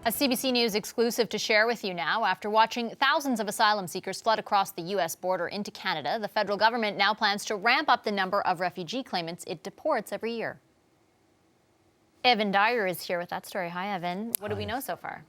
A CBC News exclusive to share with you now. After watching thousands of asylum seekers flood across the U.S. border into Canada, the federal government now plans to ramp up the number of refugee claimants it deports every year. Evan Dyer is here with that story. Hi, Evan. What do we know so far?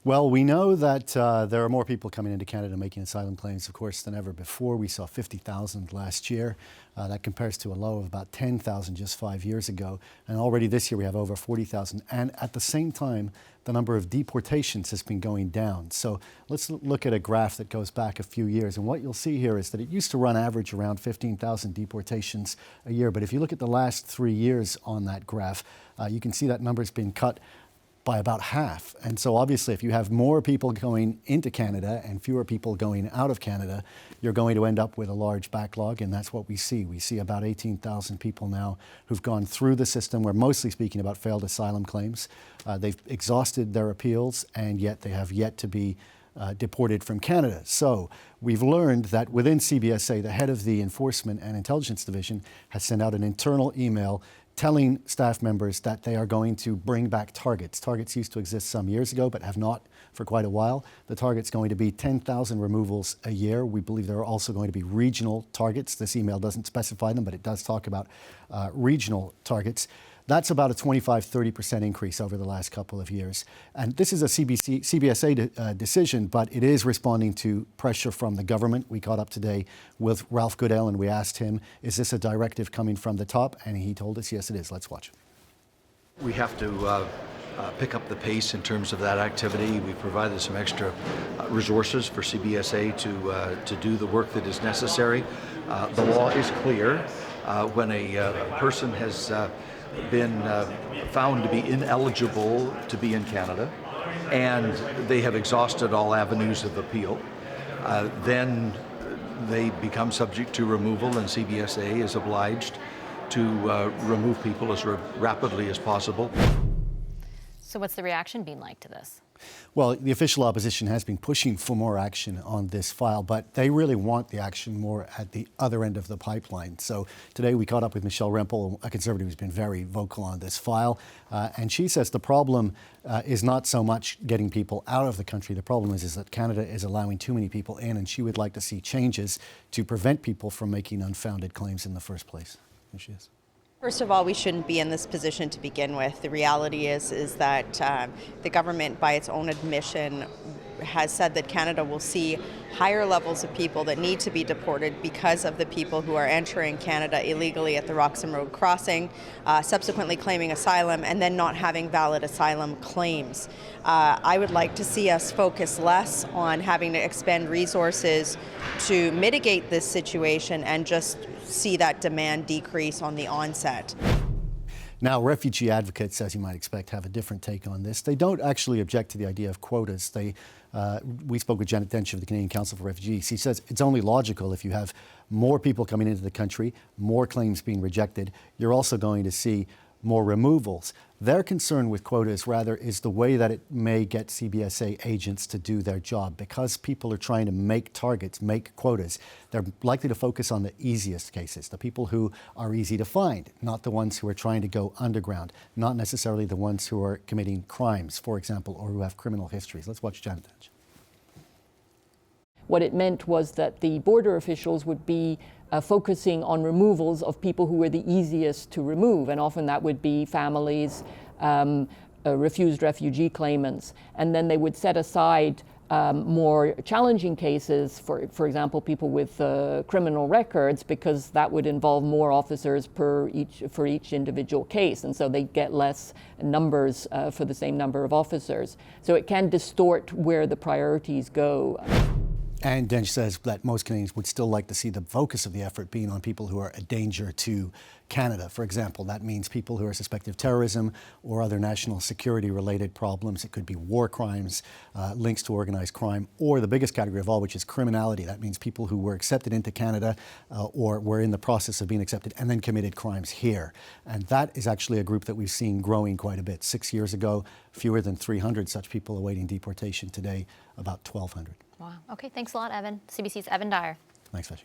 Well, we know that there are more people coming into Canada making asylum claims, of course, than ever before. We saw 50,000 last year. That compares to a low of about 10,000 just 5 years ago. And already this year we have over 40,000. And at the same time, the number of deportations has been going down. So let's look at a graph that goes back a few years. And what you'll see here is that it used to run average around 15,000 deportations a year. But if you look at the last 3 years on that graph, you can see that number's been cut by about half. And so obviously if you have more people going into Canada and fewer people going out of Canada, you're going to end up with a large backlog, and that's what we see. We see about 18,000 people now who've gone through the system. We're mostly speaking about failed asylum claims. They've exhausted their appeals, and yet they have yet to be deported from Canada. So we've learned that within CBSA, the head of the Enforcement and Intelligence Division has sent out an internal email telling staff members that they are going to bring back targets. Targets used to exist some years ago, but have not for quite a while. The target's going to be 10,000 removals a year. We believe there are also going to be regional targets. This email doesn't specify them, but it does talk about regional targets. That's about a 25–30% increase over the last couple of years. And this is a CBSA decision, but it is responding to pressure from the government. We caught up today with Ralph Goodale and we asked him, is this a directive coming from the top? And he told us, yes, it is. Let's watch. We have to pick up the pace in terms of that activity. We've provided some extra resources for CBSA to do the work that is necessary. The law is clear. When a person has been found to be ineligible to be in Canada and they have exhausted all avenues of appeal, then they become subject to removal, and CBSA is obliged to remove people as rapidly as possible. So what's the reaction been like to this? Well, the official opposition has been pushing for more action on this file, but they really want the action more at the other end of the pipeline. So today we caught up with Michelle Rempel, a Conservative who's been very vocal on this file, and she says the problem is not so much getting people out of the country. The problem is that Canada is allowing too many people in, and she would like to see changes to prevent people from making unfounded claims in the first place. Here she is. First of all, we shouldn't be in this position to begin with. The reality is that the government, by its own admission, has said that Canada will see higher levels of people that need to be deported because of the people who are entering Canada illegally at the Roxham Road crossing, subsequently claiming asylum, and then not having valid asylum claims. I would like to see us focus less on having to expend resources to mitigate this situation and just see that demand decrease on the onset. Now, refugee advocates, as you might expect, have a different take on this. They don't actually object to the idea of quotas. We spoke with Janet Dench of the Canadian Council for Refugees. He says it's only logical if you have more people coming into the country, more claims being rejected, you're also going to see more removals. Their concern with quotas, rather, is the way that it may get CBSA agents to do their job. Because people are trying to make targets, make quotas, they're likely to focus on the easiest cases, the people who are easy to find, not the ones who are trying to go underground, not necessarily the ones who are committing crimes, for example, or who have criminal histories. Let's watch Janet Dench. What it meant was that the border officials would be focusing on removals of people who were the easiest to remove, and often that would be families, refused refugee claimants, and then they would set aside more challenging cases, for example, people with criminal records, because that would involve more officers for each individual case, and so they get less numbers for the same number of officers. So it can distort where the priorities go. And Dench says that most Canadians would still like to see the focus of the effort being on people who are a danger to Canada. For example, that means people who are suspected of terrorism or other national security related problems. It could be war crimes, links to organized crime, or the biggest category of all, which is criminality. That means people who were accepted into Canada or were in the process of being accepted and then committed crimes here. And that is actually a group that we've seen growing quite a bit. 6 years ago, fewer than 300 such people awaiting deportation. Today, about 1,200. Wow. Okay, thanks a lot, Evan. CBC's Evan Dyer. Thanks, Vashi.